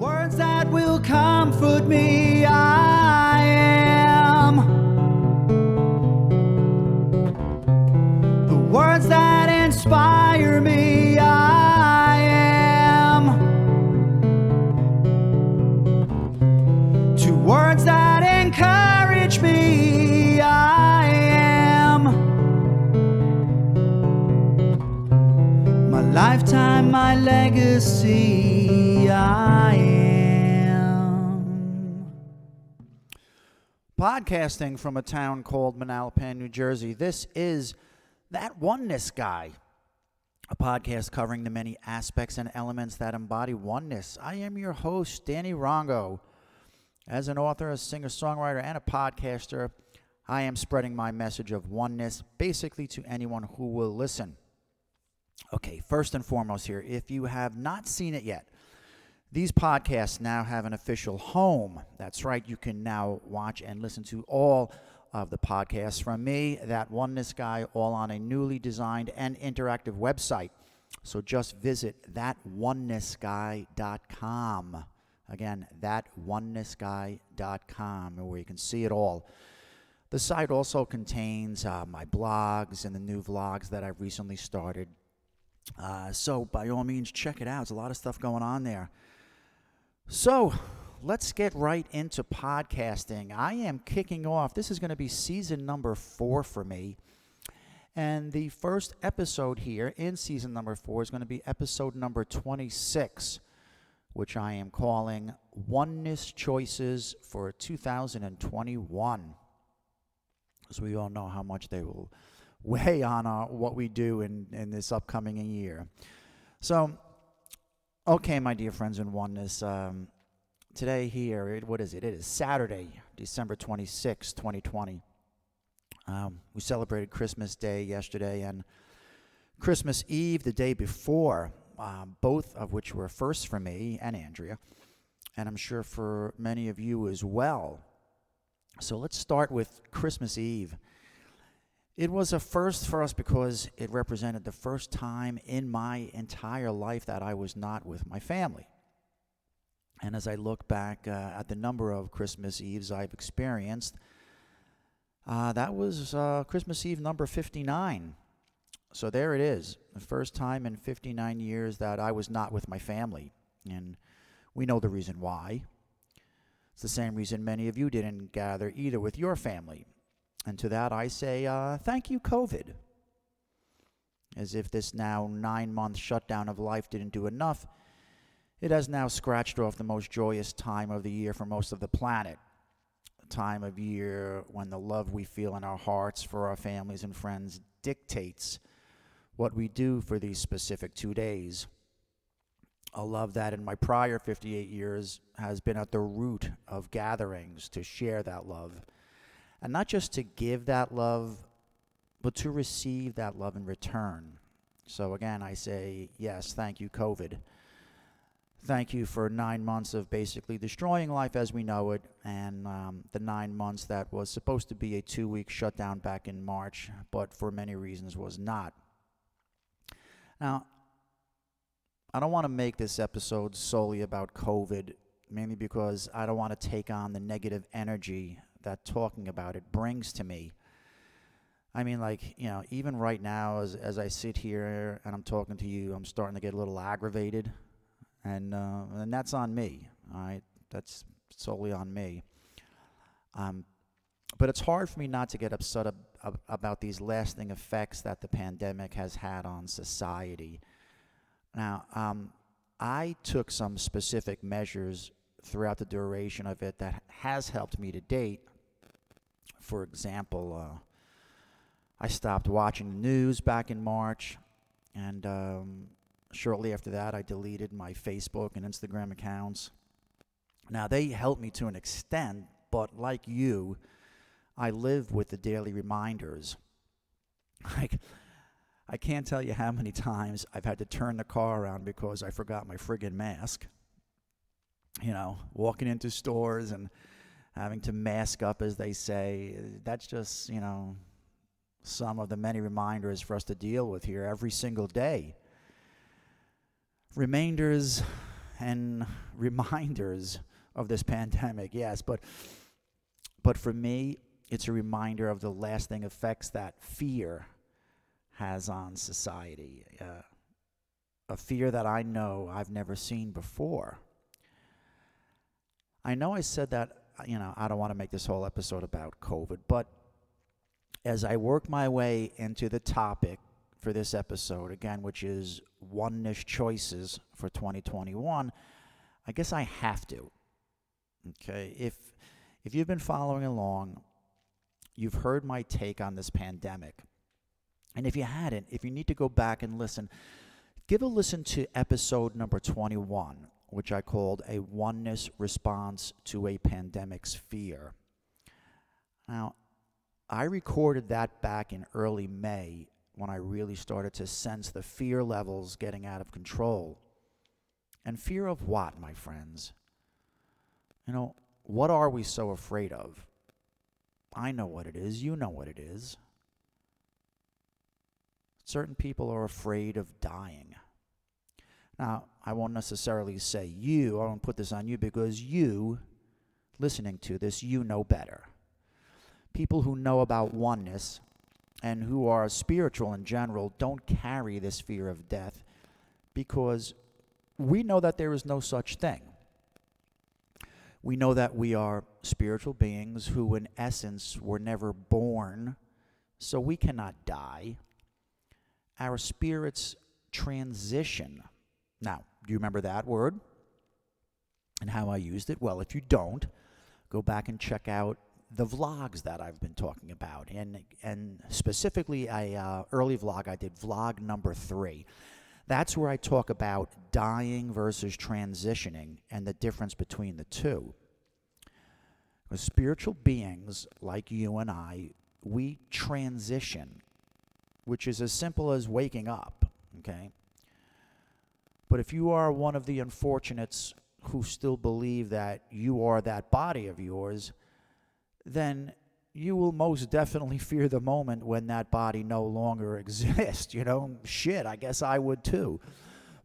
Words that will comfort me, I am. The words that inspire me, I am. To words that encourage me, I am. My lifetime, my legacy, I am. Podcasting from a town called Manalapan, New Jersey, this is That Oneness Guy, a podcast covering the many aspects and elements that embody oneness. I am your host, Danny Rongo. As an author, a singer-songwriter, and a podcaster, I am spreading my message of oneness basically to anyone who will listen. Okay, first and foremost here, if you have not seen it yet, these podcasts now have an official home. That's right, you can now watch and listen to all of the podcasts from me, That Oneness Guy, all on a newly designed and interactive website. So just visit thatonenessguy.com. Again, thatonenessguy.com, where you can see it all. The site also contains my blogs and the new vlogs that I've recently started. So by all means, check it out. There's a lot of stuff going on there. So let's get right into podcasting. I am kicking off. This is going to be season number 4 for me. And the first episode here in season number 4 is going to be episode number 26, which I am calling Oneness Choices for 2021. As we all know how much they will weigh on what we do in this upcoming year. So, okay, my dear friends in oneness, today here, what is it? It is Saturday, December 26, 2020. We celebrated Christmas Day yesterday and Christmas Eve the day before, both of which were firsts for me and Andrea, and I'm sure for many of you as well. So let's start with Christmas Eve. It was a first for us because it represented the first time in my entire life that I was not with my family. And as I look back at the number of Christmas Eves I've experienced, that was Christmas Eve number 59. So there it is, the first time in 59 years that I was not with my family. And we know the reason why. It's the same reason many of you didn't gather either with your family. And to that I say, thank you, COVID. As if this now 9-month shutdown of life didn't do enough, it has now scratched off the most joyous time of the year for most of the planet. A time of year when the love we feel in our hearts for our families and friends dictates what we do for these specific 2 days. A love that in my prior 58 years has been at the root of gatherings to share that love. And not just to give that love, but to receive that love in return. So again, I say, yes, thank you, COVID. Thank you for 9 months of basically destroying life as we know it, and the 9 months that was supposed to be a 2-week shutdown back in March, but for many reasons was not. Now, I don't want to make this episode solely about COVID, mainly because I don't want to take on the negative energy that talking about it brings to me. I mean, like, you know, even right now as I sit here and I'm talking to you, I'm starting to get a little aggravated, and that's on me. All right, that's solely on me. But it's hard for me not to get upset about these lasting effects that the pandemic has had on society. Now, I took some specific measures throughout the duration of it that has helped me to date. For example, I stopped watching the news back in March, and shortly after that, I deleted my Facebook and Instagram accounts. Now, they helped me to an extent, but like you, I live with the daily reminders. Like, I can't tell you how many times I've had to turn the car around because I forgot my friggin' mask. You know, walking into stores and having to mask up, as they say. That's just, you know, some of the many reminders for us to deal with here every single day. Reminders and reminders of this pandemic, yes, but for me, it's a reminder of the lasting effects that fear has on society. A fear that I know I've never seen before. I know I said that, I don't want to make this whole episode about COVID, but as I work my way into the topic for this episode, again, which is oneness choices for 2021, I guess I have to. Okay, if you've been following along, you've heard my take on this pandemic. And if you hadn't, if you need to go back and listen, give a listen to episode number 21, which I called A Oneness Response to a Pandemic's Fear. Now, I recorded that back in early May when I really started to sense the fear levels getting out of control. And fear of what, my friends? What are we so afraid of? I know what it is. You know what it is. Certain people are afraid of dying. Now, I won't necessarily say I won't put this on you because you, listening to this, you know better. People who know about oneness and who are spiritual in general don't carry this fear of death because we know that there is no such thing. We know that we are spiritual beings who, in essence, were never born, so we cannot die. Our spirits transition. Now, do you remember that word and how I used it? Well, if you don't, go back and check out the vlogs that I've been talking about. And specifically, a early vlog, I did vlog number 3. That's where I talk about dying versus transitioning and the difference between the two. Because spiritual beings like you and I, we transition, which is as simple as waking up, okay? But if you are one of the unfortunates who still believe that you are that body of yours, then you will most definitely fear the moment when that body no longer exists. Shit, I guess I would too.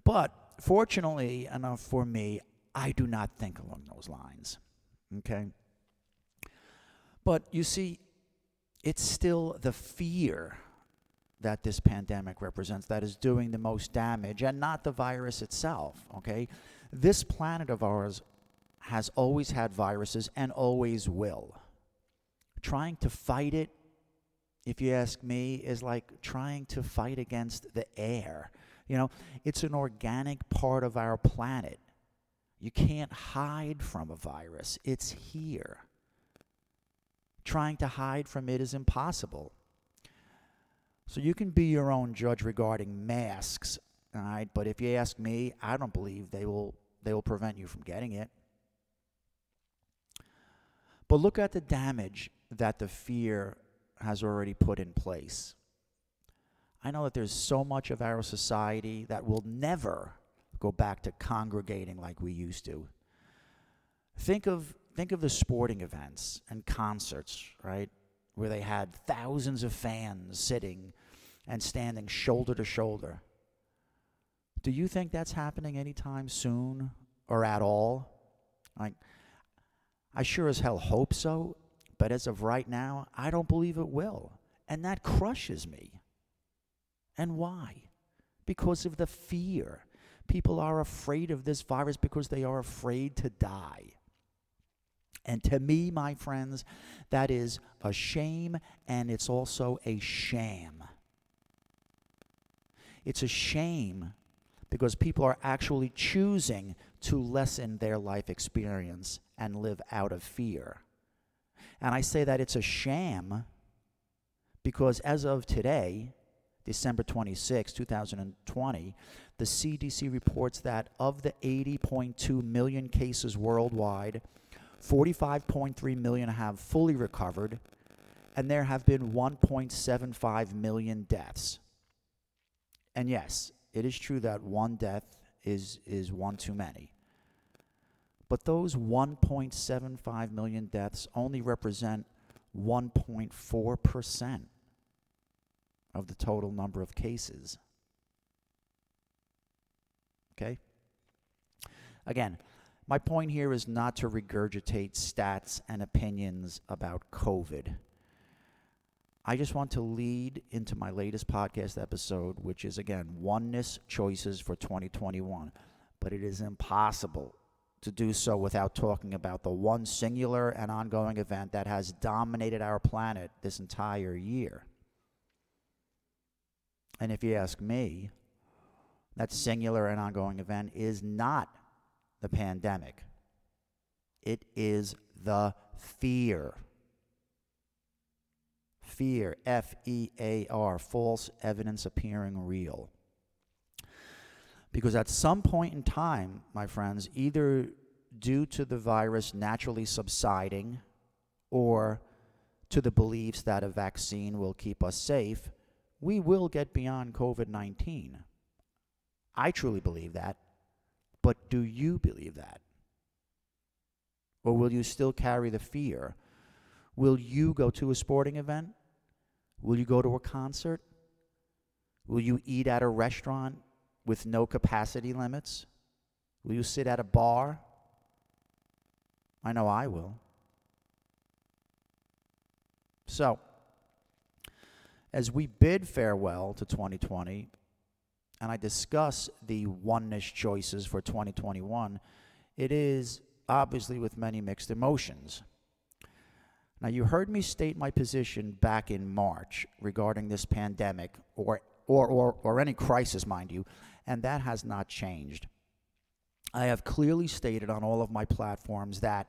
But fortunately enough for me, I do not think along those lines, okay? But you see, it's still the fear that this pandemic represents that is doing the most damage, and not the virus itself, okay? This planet of ours has always had viruses and always will. Trying to fight it, if you ask me, is like trying to fight against the air. It's an organic part of our planet. You can't hide from a virus. It's here. Trying to hide from it is impossible. So you can be your own judge regarding masks, all right? But if you ask me, I don't believe they will prevent you from getting it. But look at the damage that the fear has already put in place. I know that there's so much of our society that will never go back to congregating like we used to. Think of the sporting events and concerts, right? Where they had thousands of fans sitting and standing shoulder to shoulder. Do you think that's happening anytime soon or at all? I sure as hell hope so, but as of right now, I don't believe it will. And that crushes me. And why? Because of the fear. People are afraid of this virus because they are afraid to die. And to me, my friends, that is a shame, and it's also a sham. It's a shame because people are actually choosing to lessen their life experience and live out of fear. And I say that it's a sham because as of today, December 26, 2020, the CDC reports that of the 80.2 million cases worldwide, 45.3 million have fully recovered, and there have been 1.75 million deaths. And yes, it is true that one death is one too many. But those 1.75 million deaths only represent 1.4% of the total number of cases. Okay? Again, my point here is not to regurgitate stats and opinions about COVID. I just want to lead into my latest podcast episode, which is, again, Oneness Choices for 2021. But it is impossible to do so without talking about the one singular and ongoing event that has dominated our planet this entire year. And if you ask me, that singular and ongoing event is not the pandemic. It is the fear. Fear, F-E-A-R, false evidence appearing real. Because at some point in time, my friends, either due to the virus naturally subsiding or to the beliefs that a vaccine will keep us safe, we will get beyond COVID-19. I truly believe that. But do you believe that? Or will you still carry the fear? Will you go to a sporting event? Will you go to a concert? Will you eat at a restaurant with no capacity limits? Will you sit at a bar? I know I will. So, as we bid farewell to 2020, and I discuss the oneness choices for 2021, it is obviously with many mixed emotions. Now, you heard me state my position back in March regarding this pandemic, or any crisis, mind you, and that has not changed. I have clearly stated on all of my platforms that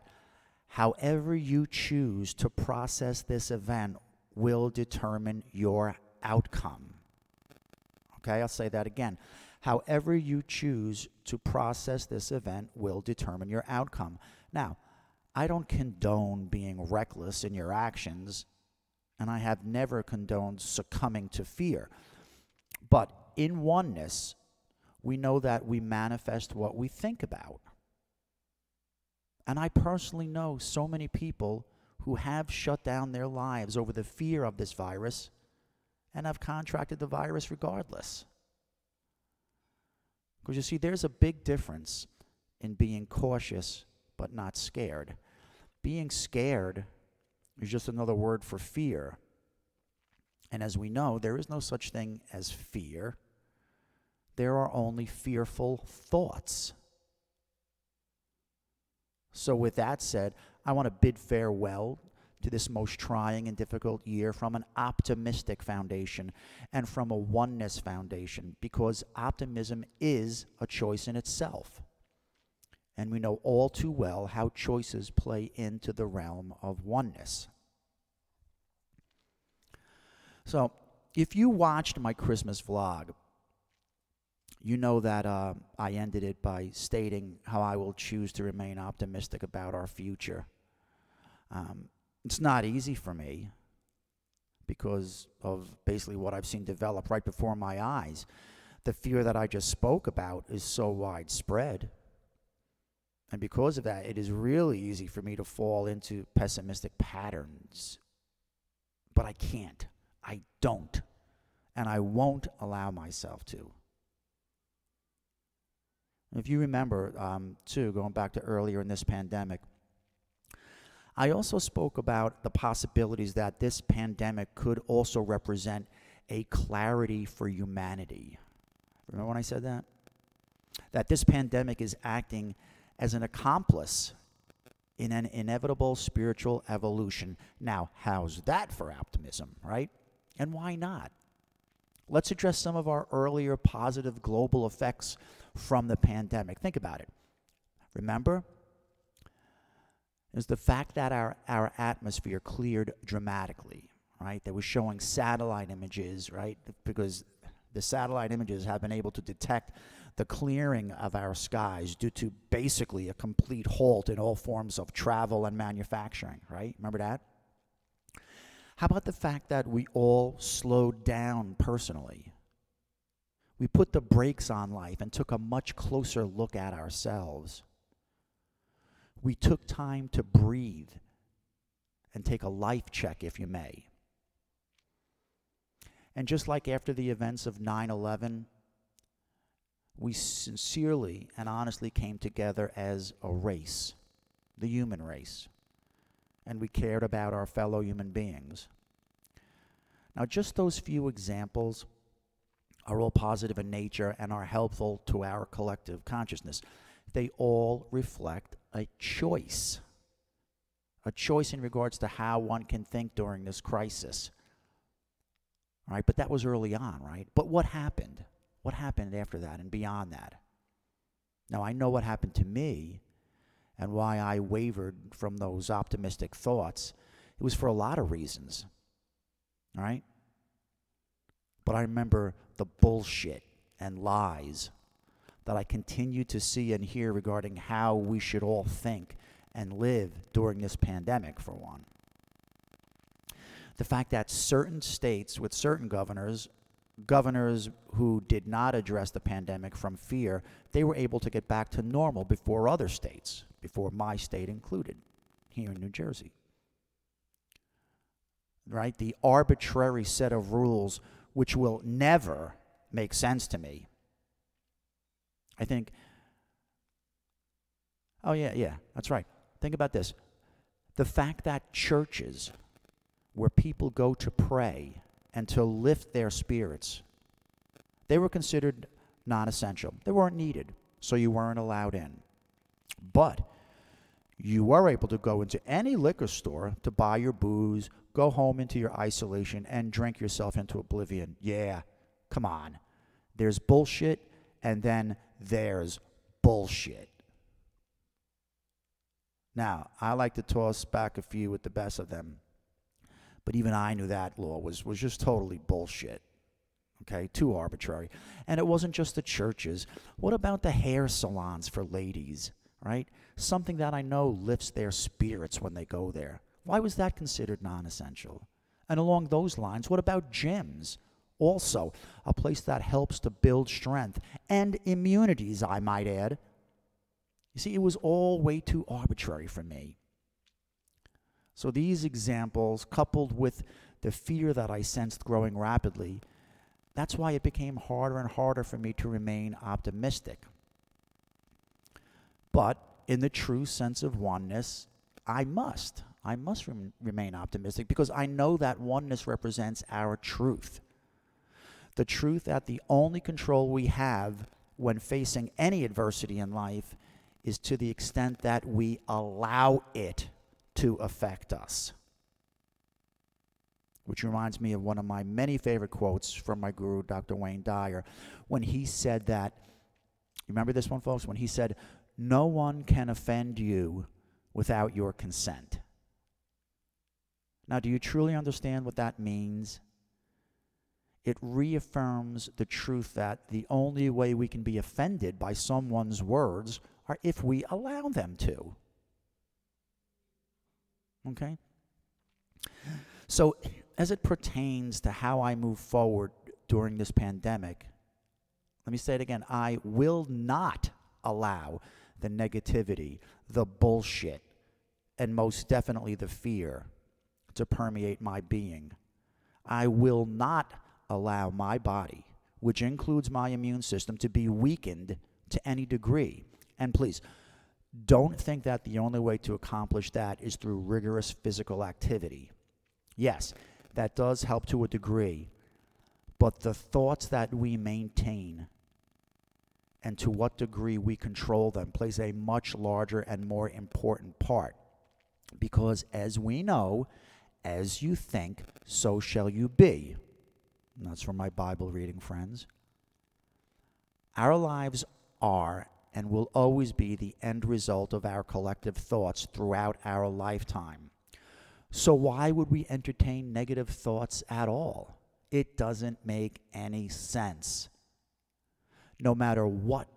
however you choose to process this event will determine your outcome. Okay, I'll say that again. However you choose to process this event will determine your outcome. Now, I don't condone being reckless in your actions, and I have never condoned succumbing to fear. But in oneness, we know that we manifest what we think about. And I personally know so many people who have shut down their lives over the fear of this virus and have contracted the virus regardless. Because you see, there's a big difference in being cautious but not scared. Being scared is just another word for fear. And as we know, there is no such thing as fear. There are only fearful thoughts. So with that said, I want to bid farewell to this most trying and difficult year from an optimistic foundation and from a oneness foundation, because optimism is a choice in itself. And we know all too well how choices play into the realm of oneness. So, if you watched my Christmas vlog, you know that I ended it by stating how I will choose to remain optimistic about our future. It's not easy for me because of basically what I've seen develop right before my eyes. The fear that I just spoke about is so widespread. And because of that, it is really easy for me to fall into pessimistic patterns. But I can't. I don't. And I won't allow myself to. If you remember, too, going back to earlier in this pandemic, I also spoke about the possibilities that this pandemic could also represent a clarity for humanity. Remember when I said that? That this pandemic is acting as an accomplice in an inevitable spiritual evolution. Now, how's that for optimism, right? And why not? Let's address some of our earlier positive global effects from the pandemic. Think about it. Remember? Is the fact that our atmosphere cleared dramatically, right? That was showing satellite images, right? Because the satellite images have been able to detect the clearing of our skies due to basically a complete halt in all forms of travel and manufacturing, right? Remember that? How about the fact that we all slowed down personally? We put the brakes on life and took a much closer look at ourselves. We took time to breathe and take a life check, if you may. And just like after the events of 9/11, we sincerely and honestly came together as a race, the human race, and we cared about our fellow human beings. Now, just those few examples are all positive in nature and are helpful to our collective consciousness. They all reflect a choice in regards to how one can think during this crisis. All right, but that was early on, right? But what happened? What happened after that and beyond that? Now, I know what happened to me and why I wavered from those optimistic thoughts. It was for a lot of reasons, all right? But I remember the bullshit and lies that I continued to see and hear regarding how we should all think and live during this pandemic, for one. The fact that certain states with certain governors who did not address the pandemic from fear, they were able to get back to normal before other states, before my state included, here in New Jersey. Right? The arbitrary set of rules which will never make sense to me. I think, oh yeah, that's right. Think about this. The fact that churches where people go to pray and to lift their spirits, they were considered non-essential. They weren't needed, so you weren't allowed in. But you were able to go into any liquor store to buy your booze, go home into your isolation, and drink yourself into oblivion. Yeah, come on. There's bullshit, and then there's bullshit. Now, I like to toss back a few with the best of them. But even I knew that law was just totally bullshit. Okay, too arbitrary. And it wasn't just the churches. What about the hair salons for ladies, right? Something that I know lifts their spirits when they go there. Why was that considered non-essential? And along those lines, what about gyms? Also, a place that helps to build strength and immunities, I might add. You see, it was all way too arbitrary for me. So these examples, coupled with the fear that I sensed growing rapidly, that's why it became harder and harder for me to remain optimistic. But in the true sense of oneness, I must remain optimistic because I know that oneness represents our truth. The truth that the only control we have when facing any adversity in life is to the extent that we allow it to affect us. Which reminds me of one of my many favorite quotes from my guru, Dr. Wayne Dyer, when he said that, remember this one, folks? When he said, "No one can offend you without your consent." Now, do you truly understand what that means? It reaffirms the truth that the only way we can be offended by someone's words are if we allow them to. Okay? So, as it pertains to how I move forward during this pandemic, let me say it again. I will not allow the negativity, the bullshit, and most definitely the fear to permeate my being. I will not allow my body, which includes my immune system, to be weakened to any degree. And please, don't think that the only way to accomplish that is through rigorous physical activity. Yes, that does help to a degree, but the thoughts that we maintain and to what degree we control them plays a much larger and more important part. Because as we know, as you think, so shall you be. And that's from my Bible reading, friends. Our lives are and will always be the end result of our collective thoughts throughout our lifetime. So why would we entertain negative thoughts at all? It doesn't make any sense. No matter what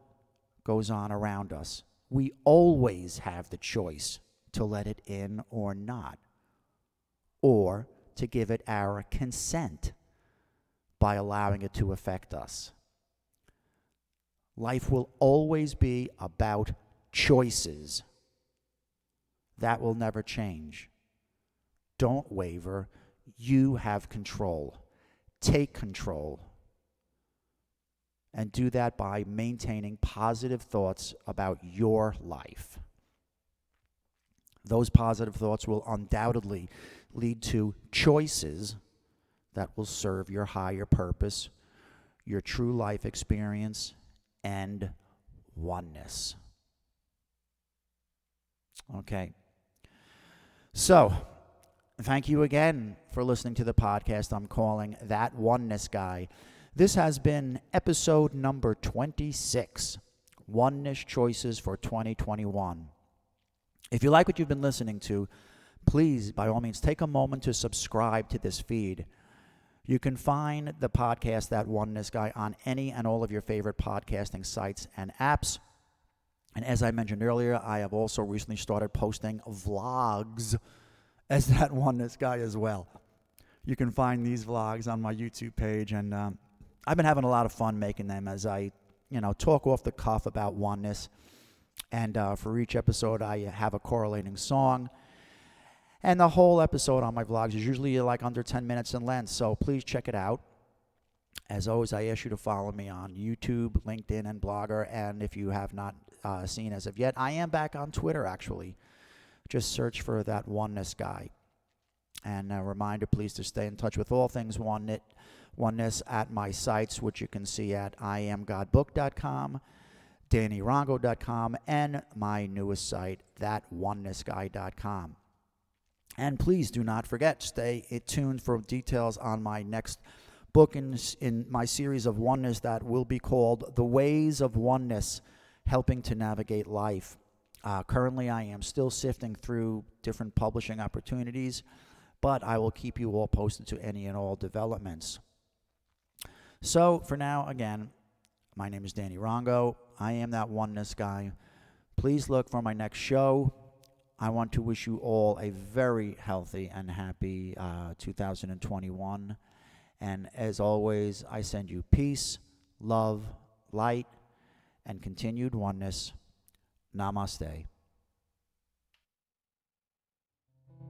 goes on around us, we always have the choice to let it in or not, or to give it our consent by allowing it to affect us. Life will always be about choices. That will never change. Don't waver. You have control. Take control. And do that by maintaining positive thoughts about your life. Those positive thoughts will undoubtedly lead to choices that will serve your higher purpose, your true life experience, and oneness. Okay. So, thank you again for listening to the podcast I'm calling That Oneness Guy. This has been episode number 26, Oneness Choices for 2021. If you like what you've been listening to, please, by all means, take a moment to subscribe to this feed. You can find the podcast, That Oneness Guy, on any and all of your favorite podcasting sites and apps. And as I mentioned earlier, I have also recently started posting vlogs as That Oneness Guy as well. You can find these vlogs on my YouTube page, and I've been having a lot of fun making them as I, talk off the cuff about oneness. And for each episode, I have a correlating song. And the whole episode on my vlogs is usually like under 10 minutes in length, so please check it out. As always, I ask you to follow me on YouTube, LinkedIn, and Blogger. And if you have not seen as of yet, I am back on Twitter, actually. Just search for That Oneness Guy. And a reminder, please, to stay in touch with all things oneness at my sites, which you can see at iamgodbook.com, DannyRongo.com, and my newest site, thatonenessguy.com. And please do not forget, stay tuned for details on my next book in my series of oneness that will be called The Ways of Oneness, Helping to Navigate Life. Currently, I am still sifting through different publishing opportunities, but I will keep you all posted to any and all developments. So, for now, again, my name is Danny Rongo. I am That Oneness Guy. Please look for my next show. I want to wish you all a very healthy and happy 2021. And as always, I send you peace, love, light, and continued oneness. Namaste.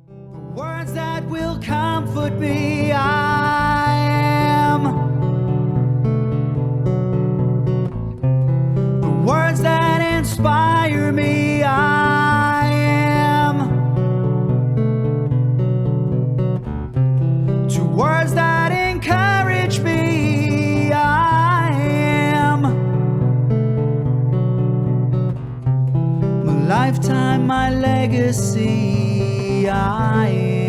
The words that will comfort me, I am. The words that inspire me, I am. To words that encourage me, I am. My lifetime, my legacy, I am.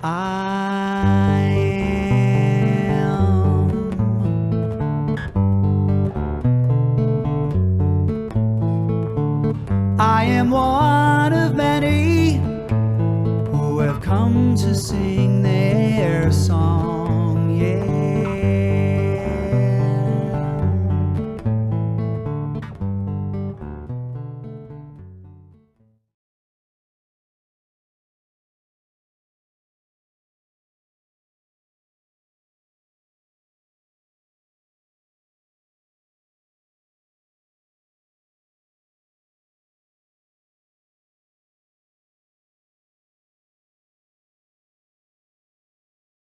I am. I am one of many who have come to sing their song.